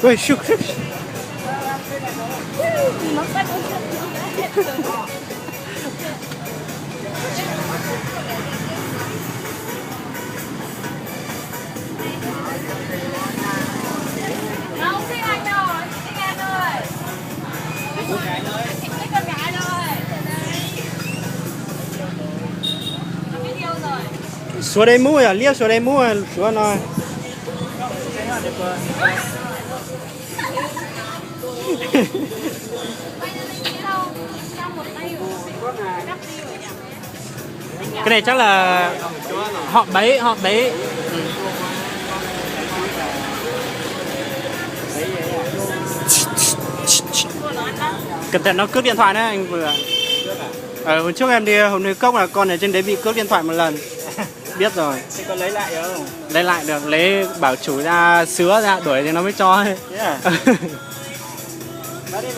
Ui, shuk. Xuống đây mua à, lia xuống đây mua à, xuống rồi. Cái này chắc là họ bấy, họ bấy. Cẩn thận nó cướp điện thoại đấy anh vừa. Hôm trước em đi hôm nay cốc là con ở trên đấy bị cướp điện thoại một lần. Biết rồi. Thì có lấy lại không? Lấy lại được, lấy bảo chủ ra sứa ra đuổi thì nó mới cho ấy. Yeah. Vào đi.